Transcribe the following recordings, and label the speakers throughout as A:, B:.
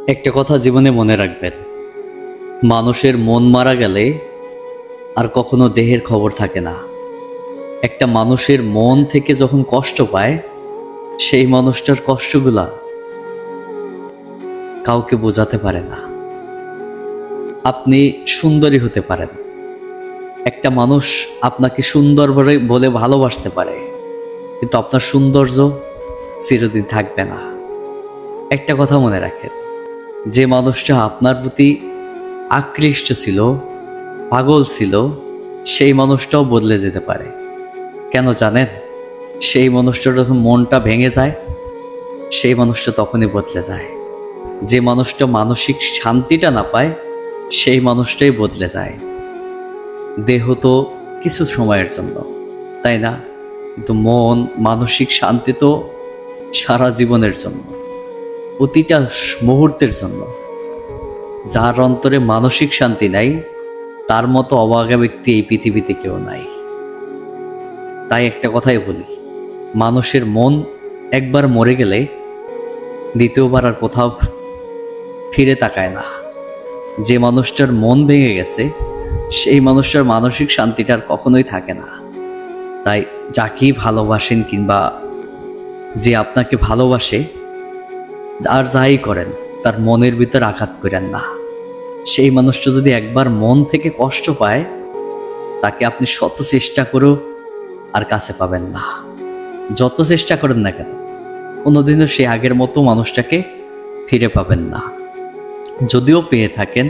A: একটা কথা জীবনে মনে রাখবেন, মানুষের মন মারা গেলে আর কখনো দেহের খবর থাকে না। একটা মানুষের মন থেকে যখন কষ্ট পায়, সেই মানুষটার কষ্টগুলা কাউকে বোঝাতে পারে না। আপনি সুন্দরী হতে পারেন, একটা মানুষ আপনাকে সুন্দর বলে ভালোবাসতে পারে, কিন্তু আপনার সৌন্দর্য চিরদিন থাকবে না। একটা কথা মনে রাখেন, যে মানুষটা আপনার প্রতি আকৃষ্ট ছিল, পাগল ছিল, সেই মানুষটাও বদলে যেতে পারে। কেন জানেন? সেই মানুষটার যখন মনটা ভেঙে যায়, সেই মানুষটা তখনই বদলে যায়। যে মানুষটা মানসিক শান্তিটা না পায়, সেই মানুষটাই বদলে যায়। দেহ তো কিছু সময়ের জন্য, তাই না? কিন্তু মন, মানসিক শান্তি তো সারা জীবনের জন্য, প্রতিটা মুহূর্তের জন্য। যার অন্তরে মানসিক শান্তি নাই, তার মতো অভাগা ব্যক্তি এই পৃথিবীতে কেউ নাই। তাই একটা কথাই বলি, মানুষের মন একবার মরে গেলে দ্বিতীয়বার আর কোথাও ফিরে তাকায় না। যে মানুষটার মন ভেঙে গেছে, সেই মানুষটার মানসিক শান্তিটা আর কখনোই থাকে না। তাই যাকেই ভালোবাসেন কিংবা যে আপনাকে ভালোবাসে, আর যাই করেন, তার মনের ভিতর আঘাত করেন না। সেই মানুষটা যদি একবার মন থেকে কষ্ট পায়, তাকে আপনি শত চেষ্টা করেও আর কাছে পাবেন না। যত চেষ্টা করেন না কেন, কোনোদিনও সে আগের মতো মানুষটাকে ফিরে পাবেন না। যদিও পেয়ে থাকেন,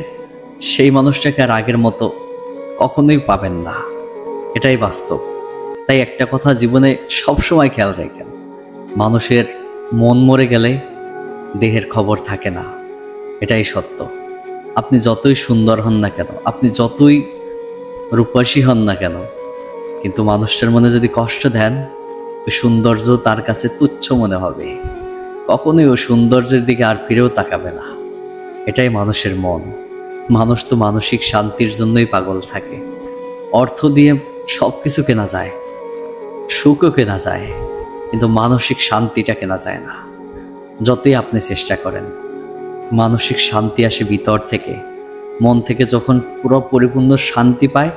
A: সেই মানুষটাকে আর আগের মতো কখনোই পাবেন না। এটাই বাস্তব। তাই একটা কথা জীবনে সবসময় খেয়াল রাখেন, মানুষের মন মরে গেলে দেহের খবর থাকে না। এটাই সত্য। আপনি যতই সুন্দর হন না কেন, আপনি যতই রূপসী হন না কেন, কিন্তু মানুষটার মনে যদি কষ্ট দেন, ওই সৌন্দর্য তার কাছে তুচ্ছ মনে হবে। কখনোই ওই সৌন্দর্যের দিকে আর ফিরেও তাকাবে না। এটাই মানুষের মন। মানুষ তো মানসিক শান্তির জন্যই পাগল থাকে। অর্থ দিয়ে সব কিছু কেনা যায়, সুখও কেনা যায়, কিন্তু মানসিক শান্তিটা কেনা যায় না। যতই আপনি চেষ্টা করেন, মানসিক শান্তি আসে ভিতর থেকে। মন থেকে যখন পুরো পরিপূর্ণ শান্তি পায়,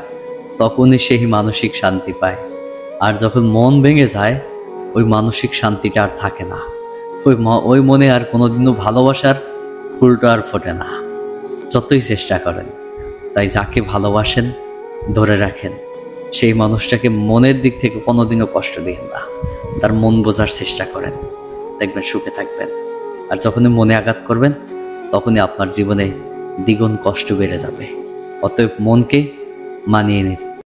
A: তখনই সেই মানসিক শান্তি পায়। আর যখন মন ভেঙে যায়, ওই মানসিক শান্তিটা আর থাকে না। ওই মনে আর কোনোদিনও ভালোবাসার ফুলটা আর ফোটে না, যতই চেষ্টা করেন। তাই যাকে ভালোবাসেন, ধরে রাখেন, সেই মানুষটাকে মনের দিক থেকে কোনোদিনও কষ্ট দিন না। তার মন বোঝার চেষ্টা করেন, দেখবেন সুখে থাকবেন। আর যখনই মনে আঘাত করবেন, তখনই আপনার জীবনে দ্বিগুণ কষ্ট বেড়ে যাবে। অতএব মনকে মানিয়ে নিতে